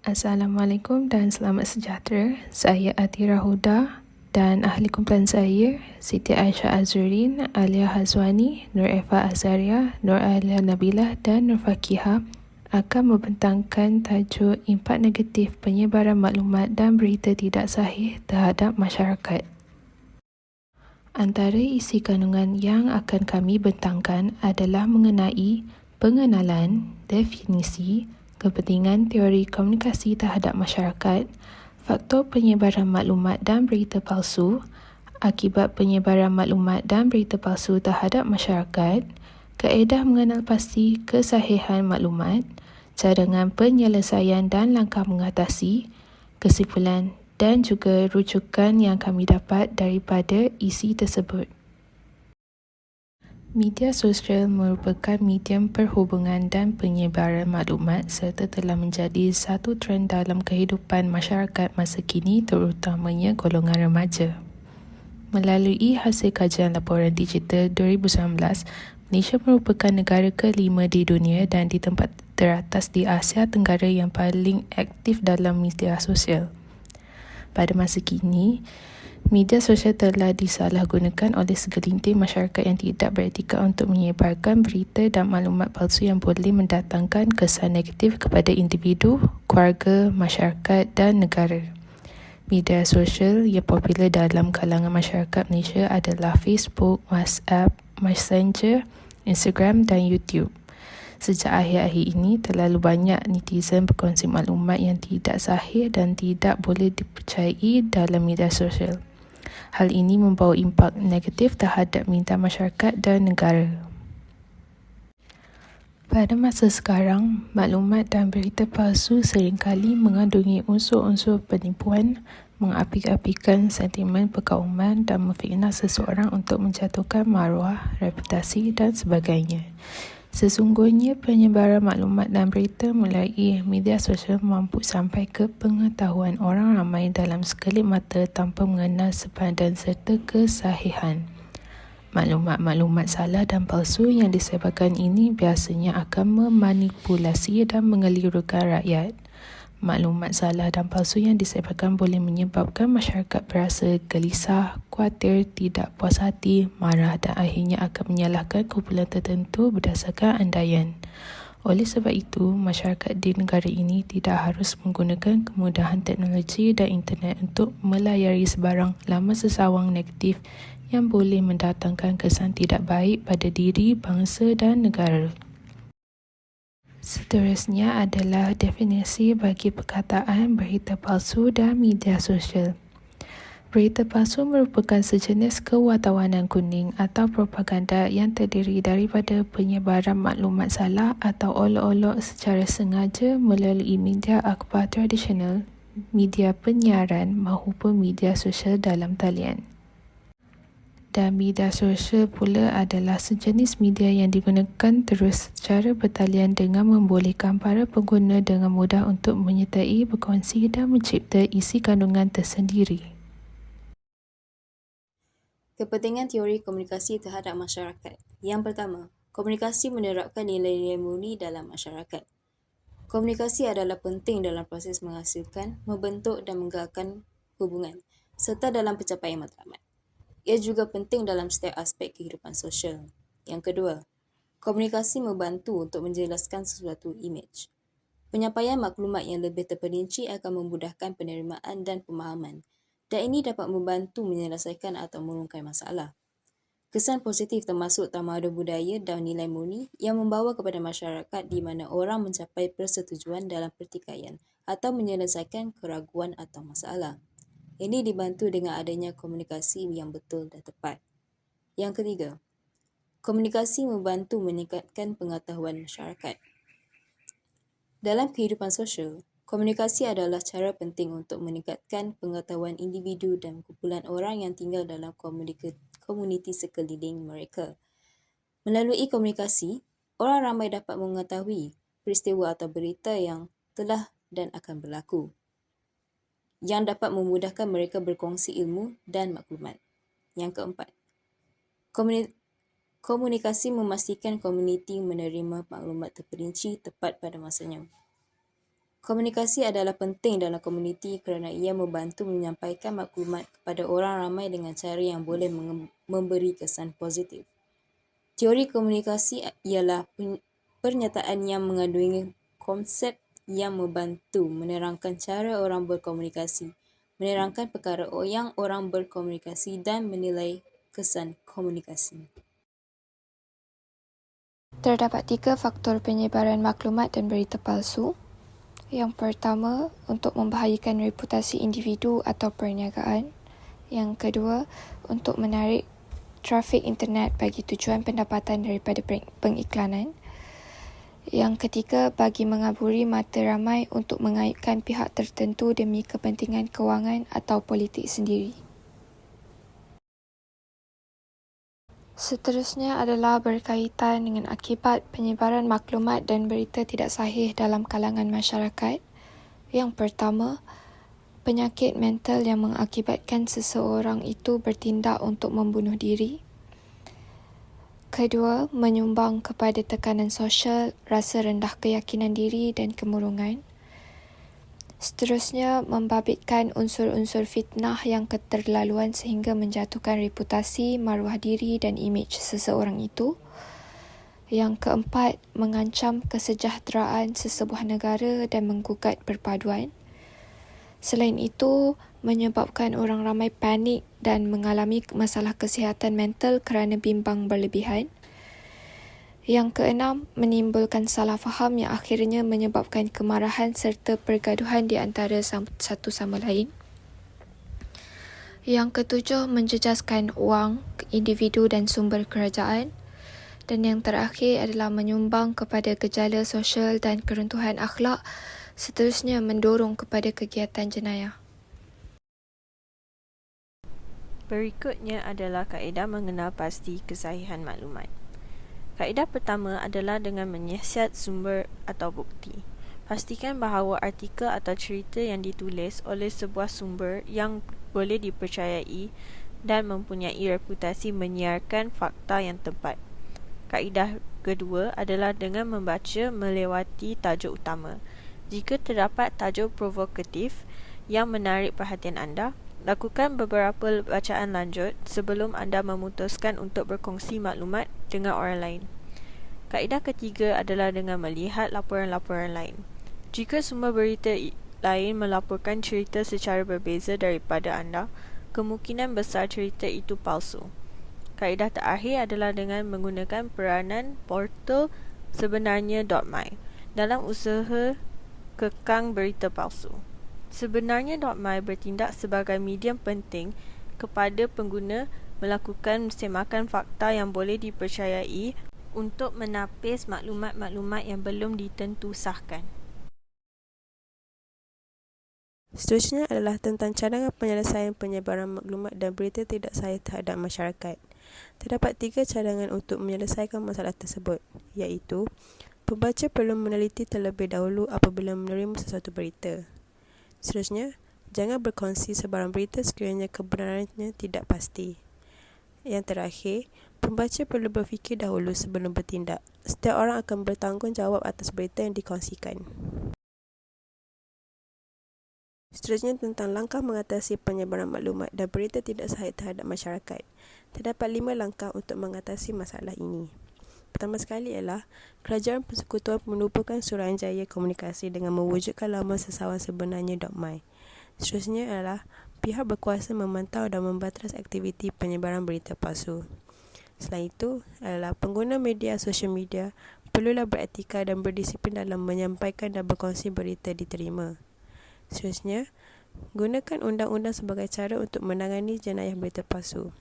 Assalamualaikum dan selamat sejahtera. Saya Atira Huda dan ahli kumpulan saya, Siti Aisyah Azurin, Alia Hazwani, Nur Eva Azaria, Nur Alia Nabilah dan Nur Fakihah akan membentangkan tajuk impak negatif penyebaran maklumat dan berita tidak sahih terhadap masyarakat. Antara isi kandungan yang akan kami bentangkan adalah mengenai pengenalan, definisi, kepentingan teori komunikasi terhadap masyarakat, faktor penyebaran maklumat dan berita palsu, akibat penyebaran maklumat dan berita palsu terhadap masyarakat, kaedah mengenal pasti kesahihan maklumat, cadangan penyelesaian dan langkah mengatasi, kesimpulan dan juga rujukan yang kami dapat daripada isi tersebut. Media sosial merupakan medium perhubungan dan penyebaran maklumat serta telah menjadi satu trend dalam kehidupan masyarakat masa kini, terutamanya golongan remaja. Melalui hasil kajian laporan digital 2019, Malaysia merupakan negara kelima di dunia dan di tempat teratas di Asia Tenggara yang paling aktif dalam media sosial. Pada masa kini, media sosial telah disalahgunakan oleh segelintir masyarakat yang tidak beretika untuk menyebarkan berita dan maklumat palsu yang boleh mendatangkan kesan negatif kepada individu, keluarga, masyarakat dan negara. Media sosial yang popular dalam kalangan masyarakat Malaysia adalah Facebook, WhatsApp, Messenger, Instagram dan YouTube. Sejak akhir-akhir ini, terlalu banyak netizen berkongsi maklumat yang tidak sahih dan tidak boleh dipercayai dalam media sosial. Hal ini membawa impak negatif terhadap minda masyarakat dan negara. Pada masa sekarang, maklumat dan berita palsu seringkali mengandungi unsur-unsur penipuan, mengapi-apikan sentimen perkauman dan memfitnah seseorang untuk menjatuhkan maruah, reputasi dan sebagainya. Sesungguhnya, penyebaran maklumat dan berita melalui media sosial mampu sampai ke pengetahuan orang ramai dalam sekelip mata tanpa mengenal sepadan serta kesahihan. Maklumat-maklumat salah dan palsu yang disebarkan ini biasanya akan memanipulasi dan mengelirukan rakyat. Maklumat salah dan palsu yang disebarkan boleh menyebabkan masyarakat berasa gelisah, khawatir, tidak puas hati, marah dan akhirnya akan menyalahkan kumpulan tertentu berdasarkan andaian. Oleh sebab itu, masyarakat di negara ini tidak harus menggunakan kemudahan teknologi dan internet untuk melayari sebarang laman sesawang negatif yang boleh mendatangkan kesan tidak baik pada diri, bangsa dan negara. Seterusnya adalah definisi bagi perkataan berita palsu dan media sosial. Berita palsu merupakan sejenis kewartawanan kuning atau propaganda yang terdiri daripada penyebaran maklumat salah atau olok-olok secara sengaja melalui media akhbar tradisional, media penyiaran maupun media sosial dalam talian. Dan media sosial pula adalah sejenis media yang digunakan terus secara bertalian dengan membolehkan para pengguna dengan mudah untuk menyertai, berkongsi dan mencipta isi kandungan tersendiri. Kepentingan teori komunikasi terhadap masyarakat. Yang pertama, komunikasi menerapkan nilai-nilai murni dalam masyarakat. Komunikasi adalah penting dalam proses menghasilkan, membentuk dan menggerakkan hubungan, serta dalam pencapaian matlamat. Ia juga penting dalam setiap aspek kehidupan sosial. Yang kedua, komunikasi membantu untuk menjelaskan sesuatu imej. Penyampaian maklumat yang lebih terperinci akan memudahkan penerimaan dan pemahaman, dan ini dapat membantu menyelesaikan atau mengurungkan masalah. Kesan positif termasuk tamadun budaya dan nilai murni yang membawa kepada masyarakat di mana orang mencapai persetujuan dalam pertikaian atau menyelesaikan keraguan atau masalah. Ini dibantu dengan adanya komunikasi yang betul dan tepat. Yang ketiga, komunikasi membantu meningkatkan pengetahuan masyarakat. Dalam kehidupan sosial, komunikasi adalah cara penting untuk meningkatkan pengetahuan individu dan kumpulan orang yang tinggal dalam komuniti sekeliling mereka. Melalui komunikasi, orang ramai dapat mengetahui peristiwa atau berita yang telah dan akan berlaku, yang dapat memudahkan mereka berkongsi ilmu dan maklumat. Yang keempat, komunikasi memastikan komuniti menerima maklumat terperinci tepat pada masanya. Komunikasi adalah penting dalam komuniti kerana ia membantu menyampaikan maklumat kepada orang ramai dengan cara yang boleh memberi kesan positif. Teori komunikasi ialah pernyataan yang mengandungi konsep yang membantu menerangkan cara orang berkomunikasi, menerangkan perkara yang orang berkomunikasi dan menilai kesan komunikasi. Terdapat 3 faktor penyebaran maklumat dan berita palsu. Yang pertama, untuk membahayakan reputasi individu atau perniagaan. Yang kedua, untuk menarik trafik internet bagi tujuan pendapatan daripada pengiklanan. Yang ketiga, bagi mengaburi mata ramai untuk mengaitkan pihak tertentu demi kepentingan kewangan atau politik sendiri. Seterusnya adalah berkaitan dengan akibat penyebaran maklumat dan berita tidak sahih dalam kalangan masyarakat. Yang pertama, penyakit mental yang mengakibatkan seseorang itu bertindak untuk membunuh diri. Kedua, menyumbang kepada tekanan sosial, rasa rendah keyakinan diri dan kemurungan. Seterusnya, membabitkan unsur-unsur fitnah yang keterlaluan sehingga menjatuhkan reputasi, maruah diri dan imej seseorang itu. Yang keempat, mengancam kesejahteraan sesebuah negara dan menggugat perpaduan. Selain itu, menyebabkan orang ramai panik dan mengalami masalah kesihatan mental kerana bimbang berlebihan. Yang keenam, menimbulkan salah faham yang akhirnya menyebabkan kemarahan serta pergaduhan di antara satu sama lain. Yang ketujuh, menjejaskan wang, individu dan sumber kerajaan. Dan yang terakhir adalah menyumbang kepada gejala sosial dan keruntuhan akhlak, seterusnya mendorong kepada kegiatan jenayah. Berikutnya adalah kaedah mengenal pasti kesahihan maklumat. Kaedah pertama adalah dengan menyiasat sumber atau bukti. Pastikan bahawa artikel atau cerita yang ditulis oleh sebuah sumber yang boleh dipercayai dan mempunyai reputasi menyiarkan fakta yang tepat. Kaedah kedua adalah dengan membaca melewati tajuk utama. Jika terdapat tajuk provokatif yang menarik perhatian anda, lakukan beberapa bacaan lanjut sebelum anda memutuskan untuk berkongsi maklumat dengan orang lain. Kaedah ketiga adalah dengan melihat laporan-laporan lain. Jika sumber berita lain melaporkan cerita secara berbeza daripada anda, kemungkinan besar cerita itu palsu. Kaedah terakhir adalah dengan menggunakan peranan portal sebenarnya.my dalam usaha kekang berita palsu. Sebenarnya.my bertindak sebagai medium penting kepada pengguna melakukan semakan fakta yang boleh dipercayai untuk menapis maklumat-maklumat yang belum ditentu sahkan. Seterusnya adalah tentang cadangan penyelesaian penyebaran maklumat dan berita tidak sahih terhadap masyarakat. Terdapat 3 cadangan untuk menyelesaikan masalah tersebut, iaitu pembaca perlu meneliti terlebih dahulu apabila menerima sesuatu berita. Seterusnya, jangan berkongsi sebarang berita sekiranya kebenarannya tidak pasti. Yang terakhir, pembaca perlu berfikir dahulu sebelum bertindak. Setiap orang akan bertanggungjawab atas berita yang dikongsikan. Seterusnya tentang langkah mengatasi penyebaran maklumat dan berita tidak sahih terhadap masyarakat. Terdapat 5 langkah untuk mengatasi masalah ini. Pertama sekali ialah Kerajaan Persekutuan menubuhkan Suruhanjaya Komunikasi dengan mewujudkan laman sesawan sebenarnya.my. Seterusnya adalah pihak berkuasa memantau dan membatas aktiviti penyebaran berita palsu. Selain itu adalah pengguna media sosial media perlulah beretika dan berdisiplin dalam menyampaikan dan berkongsi berita diterima. Seterusnya, gunakan undang-undang sebagai cara untuk menangani jenayah berita palsu.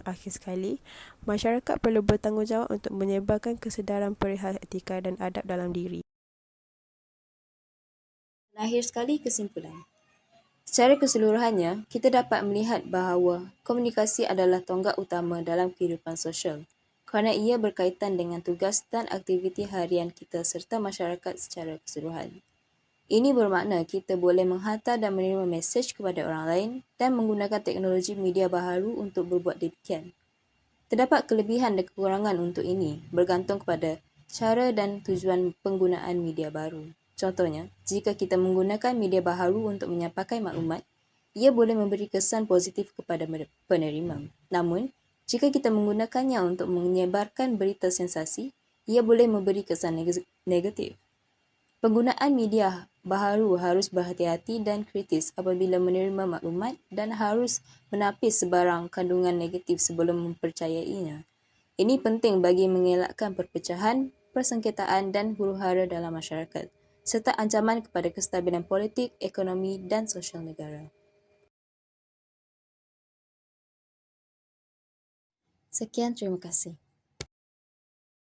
Akhir sekali, masyarakat perlu bertanggungjawab untuk menyebarkan kesedaran perihal etika dan adab dalam diri. Dan akhir sekali, kesimpulan. Secara keseluruhannya, kita dapat melihat bahawa komunikasi adalah tonggak utama dalam kehidupan sosial kerana ia berkaitan dengan tugas dan aktiviti harian kita serta masyarakat secara keseluruhan. Ini bermakna kita boleh menghantar dan menerima mesej kepada orang lain dan menggunakan teknologi media baharu untuk berbuat demikian. Terdapat kelebihan dan kekurangan untuk ini bergantung kepada cara dan tujuan penggunaan media baru. Contohnya, jika kita menggunakan media baharu untuk menyampaikan maklumat, ia boleh memberi kesan positif kepada penerima. Namun, jika kita menggunakannya untuk menyebarkan berita sensasi, ia boleh memberi kesan negatif. Penggunaan media baharu harus berhati-hati dan kritis apabila menerima maklumat dan harus menapis sebarang kandungan negatif sebelum mempercayainya. Ini penting bagi mengelakkan perpecahan, persengketaan dan huru-hara dalam masyarakat, serta ancaman kepada kestabilan politik, ekonomi dan sosial negara. Sekian, terima kasih.